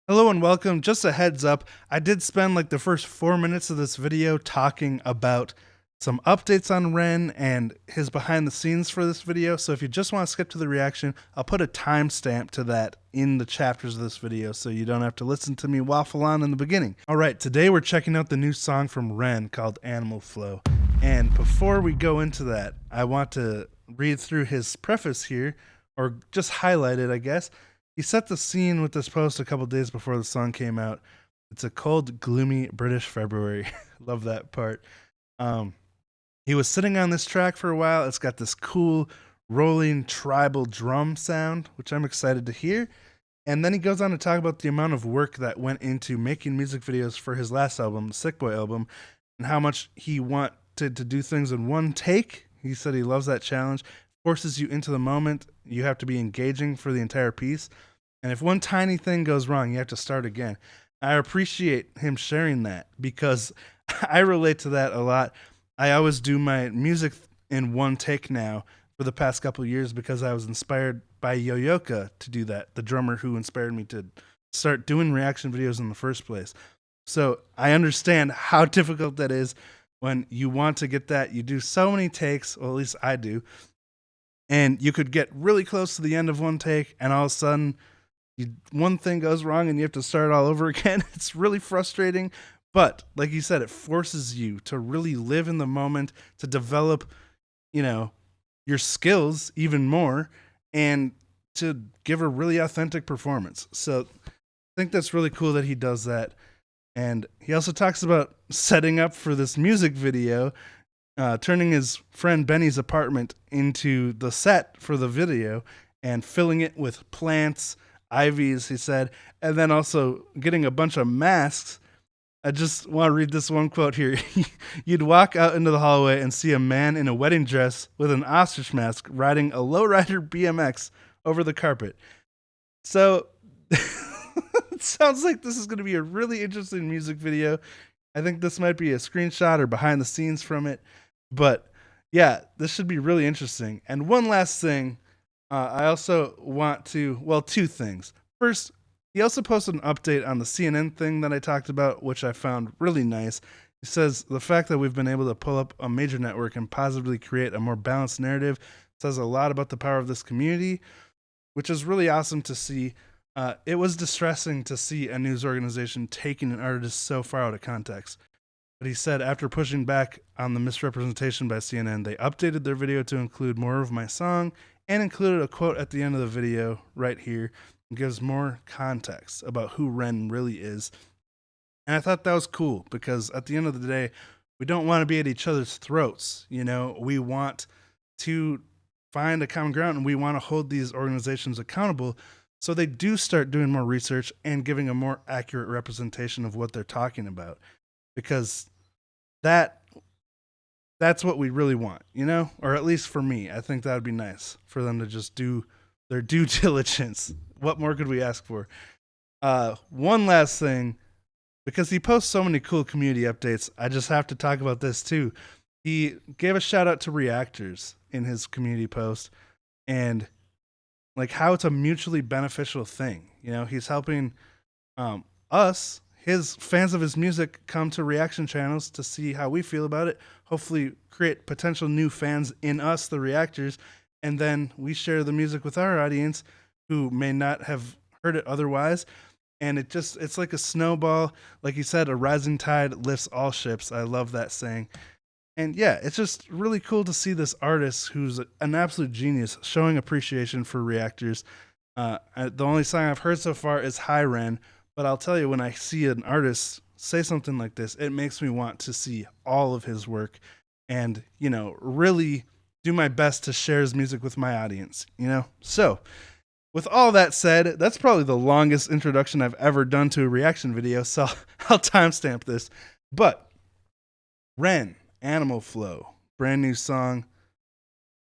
Hello and welcome. Just a heads up, I did spend like the first 4 minutes of this video talking about some updates on Ren and his behind the scenes for this video. So if you just want to skip to the reaction, I'll put a timestamp to that in the chapters of this video so you don't have to listen to me waffle on in the beginning. All right, today we're checking out the new song from Ren called Animal Flow. And before we go into that, I want to read through his preface here, or just highlight it, I guess. He set the scene with this post a couple days before the song came out. It's a cold, gloomy British February. Love that part. He was sitting on this track for a while. It's got this cool, rolling tribal drum sound, which I'm excited to hear. And then he goes on to talk about the amount of work that went into making music videos for his last album, the Sick Boy album, and how much he wanted to do things in one take. He said he loves that challenge. Forces you into the moment. You have to be engaging for the entire piece. And if one tiny thing goes wrong, you have to start again. I appreciate him sharing that because I relate to that a lot. I always do my music in one take now for the past couple of years because I was inspired by Yoyoka to do that, the drummer who inspired me to start doing reaction videos in the first place. So I understand how difficult that is when you want to get that. You do so many takes, well, at least I do, and you could get really close to the end of one take, and all of a sudden, one thing goes wrong and you have to start all over again. It's really frustrating, but like you said, it forces you to really live in the moment, to develop, your skills even more, and to give a really authentic performance. So I think that's really cool that he does that. And he also talks about setting up for this music video, turning his friend Benny's apartment into the set for the video and filling it with plants, ivies, he said, and then also getting a bunch of masks. I just want to read this one quote here. You'd walk out into the hallway and see a man in a wedding dress with an ostrich mask riding a lowrider BMX over the carpet. So it sounds like this is going to be a really interesting music video. I think this might be a screenshot or behind the scenes from it. But yeah, this should be really interesting. And one last thing, I also want to, two things. First, he also posted an update on the CNN thing that I talked about, which I found really nice. He says the fact that we've been able to pull up a major network and positively create a more balanced narrative says a lot about the power of this community, which is really awesome to see. It was distressing to see a news organization taking an artist so far out of context. But he said after pushing back on the misrepresentation by CNN, they updated their video to include more of my song and included a quote at the end of the video right here and gives more context about who Ren really is. And I thought that was cool because at the end of the day, we don't want to be at each other's throats. We want to find a common ground and we want to hold these organizations accountable so they do start doing more research and giving a more accurate representation of what they're talking about. Because that's what we really want, or at least for me. I think that would be nice for them to just do their due diligence. What more could we ask for? One last thing, because he posts so many cool community updates, I just have to talk about this too. He gave a shout out to reactors in his community post and like how it's a mutually beneficial thing. He's helping us, his fans of his music, come to reaction channels to see how we feel about it, hopefully create potential new fans in us, the reactors, and then we share the music with our audience who may not have heard it otherwise. And it's like a snowball. Like you said, a rising tide lifts all ships. I love that saying. And yeah, it's just really cool to see this artist who's an absolute genius showing appreciation for reactors. The only song I've heard so far is Hi Ren. But I'll tell you, when I see an artist say something like this, it makes me want to see all of his work and, really do my best to share his music with my audience, So, with all that said, that's probably the longest introduction I've ever done to a reaction video, so I'll timestamp this. But Ren, Animal Flow, brand new song.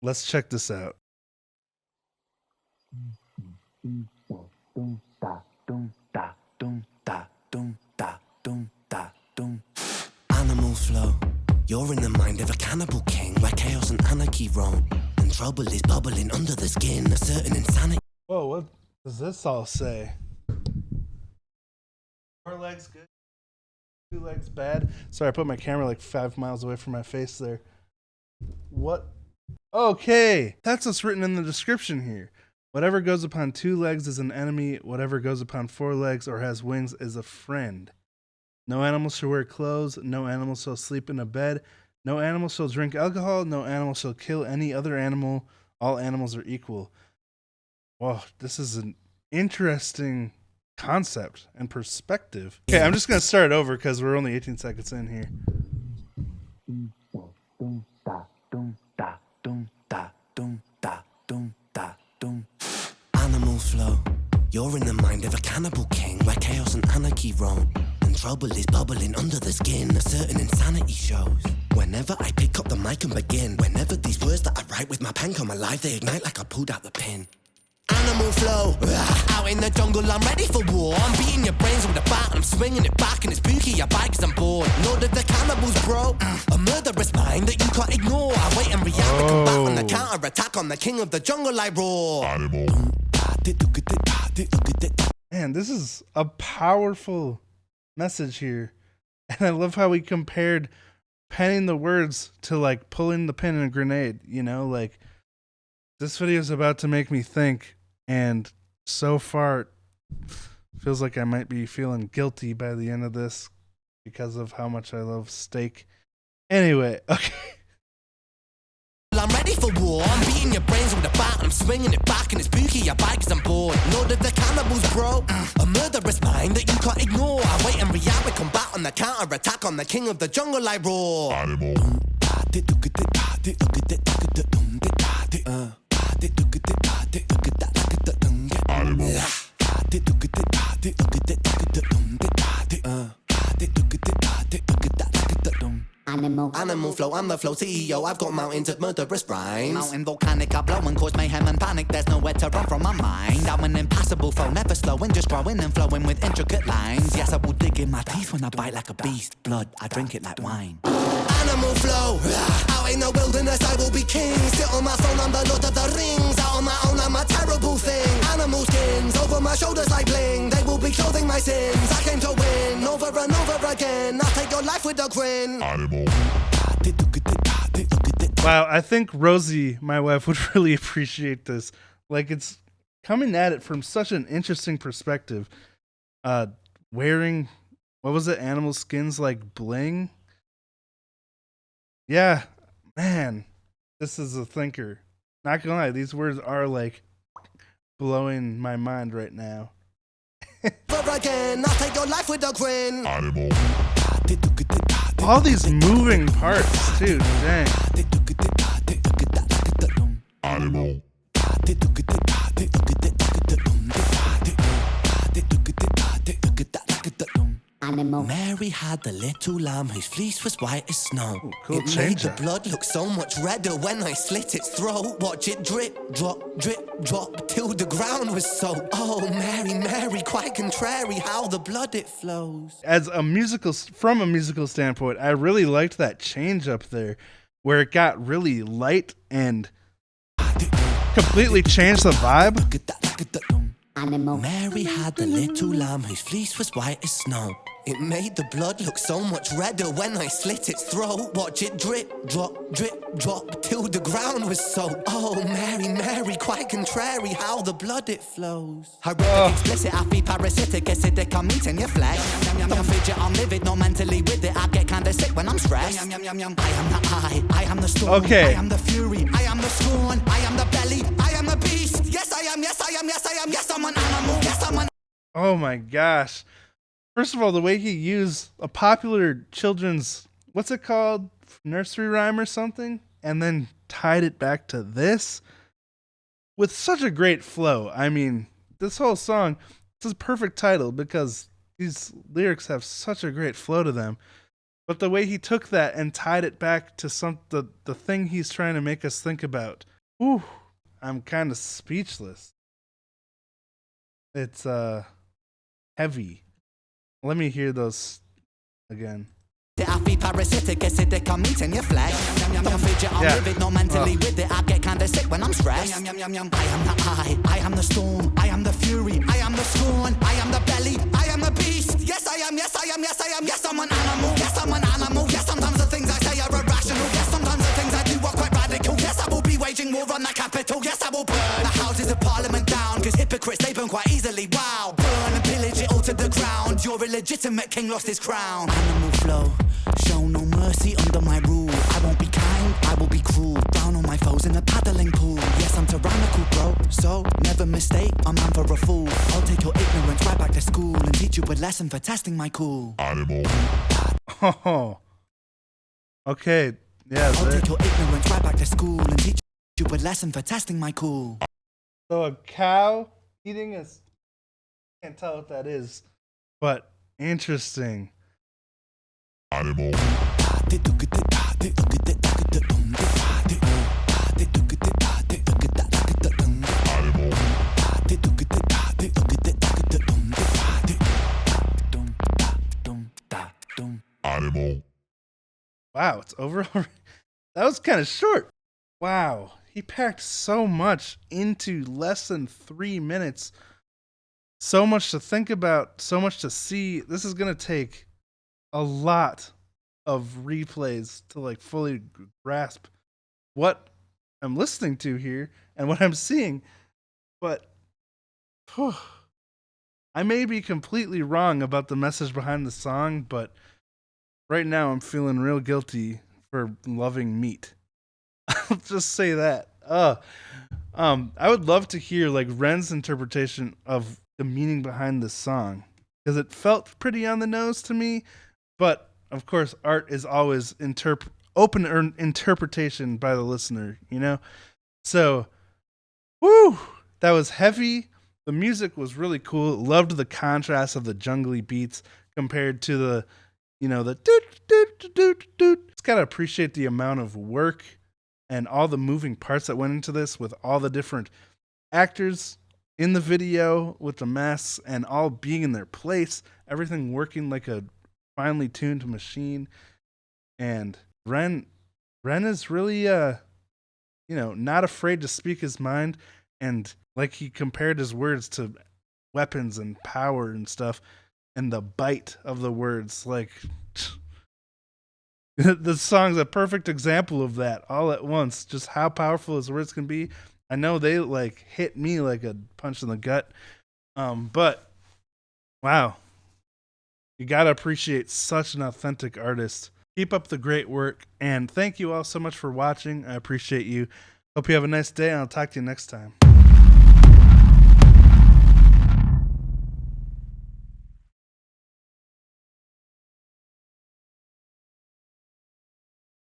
Let's check this out. Animal flow. You're in the mind of a cannibal king, where chaos and anarchy roam, and trouble is bubbling under the skin. A certain insanity. Whoa, what does this all say? 4 legs good, 2 legs bad. Sorry, I put my camera like 5 miles away from my face there. What? Okay, that's what's written in the description here. Whatever goes upon 2 legs is an enemy. Whatever goes upon 4 legs or has wings is a friend. No animal shall wear clothes. No animal shall sleep in a bed. No animal shall drink alcohol. No animal shall kill any other animal. All animals are equal. Wow, this is an interesting concept and perspective. Okay, I'm just going to start over because we're only 18 seconds in here. Animal flow. You're in the mind of a cannibal king where chaos and anarchy roam. And trouble is bubbling under the skin. A certain insanity shows. Whenever I pick up the mic and begin, whenever these words that I write with my pen come alive, they ignite like I pulled out the pin. Animal flow, out in the jungle, I'm ready for war. I'm beating your brains with a bat, I'm swinging it back, and it's spooky, I bite 'cause I'm bored. Lord of the cannibals, bro, a murderous mind that you can't ignore. I wait and react, come back on the counter attack on the king of the jungle, I roar. Animal. Man, this is a powerful message here. And I love how we compared penning the words to like pulling the pin in a grenade, you know, like this video is about to make me think, and so far it feels like I might be feeling guilty by the end of this because of how much I love steak. Anyway, okay. I'm ready for war. I'm beating your brains with a bat, I'm swinging it back, and it's spooky, I bite 'cause I'm bored. Lord of the cannibals, bro, a murderous mind that you can't ignore. I wait and react, we combat on the counter attack on the king of the jungle, I roar. Animal. Animal flow, I'm the flow CEO. I've got mountains of murderous rhymes. Mountain volcanic, I blow and cause mayhem and panic. There's nowhere to run from my mind. I'm an impassable foe, never slowing, just growing and flowing with intricate lines. Yes, I will dig in my teeth when I bite like a beast. Blood, I drink it like wine. Animal flow, out in the wilderness I will be king. Sit on my throne, I'm the Lord of the Rings. Out on my own, I'm a terrible thing. Animal skins over my shoulders like bling. They will be clothing my sins. I came to win over and over again. I'll take your life with a grin. Animal. Wow, I think Rosie, my wife, would really appreciate this. Like, it's coming at it from such an interesting perspective. Wearing, what was it, animal skins like bling? Yeah, man, this is a thinker. Not gonna lie, these words are like blowing my mind right now. Again, I'll take your life with a grin. Animal. All these moving parts, too, dang. Animal. Animal. Mary had a little lamb whose fleece was white as snow. Ooh, cool it made change the up. blood look so much redder when I slit its throat. Watch it drip, drop, till the ground was soaked. Oh, Mary, Mary, quite contrary how the blood it flows. As a from a musical standpoint, I really liked that change up there where it got really light and completely changed the vibe. Animal. Mary had a little lamb whose fleece was white as snow. It made the blood look so much redder when I slit its throat. Watch it drip, drop, till the ground was soaked. Oh, Mary, Mary, quite contrary how the blood it flows. Horrific, explicit, I feed parasitic, acidic, I'm eating your flesh. Don't fidget, I'm livid, not mentally with it. I get kinda sick when I'm stressed. I am the I am the storm. Okay. I am the fury, I am the scorn. I am the belly, I am the beast. Yes, I am, yes, I am, yes, I am, yes, I'm an animal. Yes, I'm an Oh my gosh. First of all, the way he used a popular children's, what's it called? Nursery rhyme or something? And then tied it back to this with such a great flow. I mean, this whole song, it's a perfect title because these lyrics have such a great flow to them. But the way he took that and tied it back to the thing he's trying to make us think about. Whew, I'm kind of speechless. It's heavy. Let me hear those again. I feed parasitic, acidic, I'm eating your flesh. Don't fidget, I'm livid, not mentally with it. I get kinda sick when I'm stressed. I am the I am the storm. I am the fury, I am the scorn. I am the belly, I am the beast. Yes, I to the ground. Your illegitimate king lost his crown. Animal flow, show no mercy under my rule. I won't be kind, I will be cruel. Down on my foes in a paddling pool. Yes, I'm tyrannical, bro, so never mistake a man for a fool. I'll take your ignorance right back to school and teach you a lesson for testing my cool. Animal. Oh, okay. Yeah, I'll take your ignorance right back to school and teach you a lesson for testing my cool. so a cow eating a... Can't tell what that is, but interesting. Animal. Animal. Wow, it's over already. That was kind of short. Wow, he packed so much into less than 3 minutes. So much to think about, so much to see. This is going to take a lot of replays to like fully grasp what I'm listening to here and what I'm seeing. But whew, I may be completely wrong about the message behind the song, but right now I'm feeling real guilty for loving meat. I'll just say that. I would love to hear like Ren's interpretation of the meaning behind this song, because it felt pretty on the nose to me. But of course, art is always open interpretation by the listener, you know. So, woo, that was heavy. The music was really cool. Loved the contrast of the jungly beats compared to the, you know, the doot doot doot doot. Just gotta appreciate the amount of work and all the moving parts that went into this, with all the different actors in the video with the masks and all being in their place, everything working like a finely tuned machine. And Ren is really not afraid to speak his mind, and like he compared his words to weapons and power and stuff, and the bite of the words, like the song's a perfect example of that all at once, just how powerful his words can be. I know they like hit me like a punch in the gut. But wow, you gotta appreciate such an authentic artist. Keep up the great work, and thank you all so much for watching. I appreciate you. Hope you have a nice day, and I'll talk to you next time.